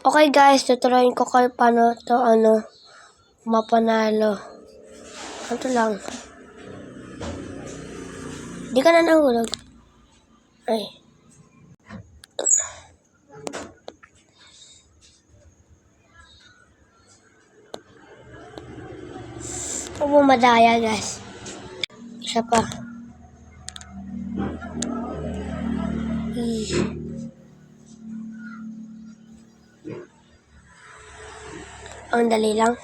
Okay guys, tuturuan ko kayo paano to mapanalo. Ito lang. Di ka na nahulog. Ay. Huwag mo madaya guys. Isa pa. Ang dali lang.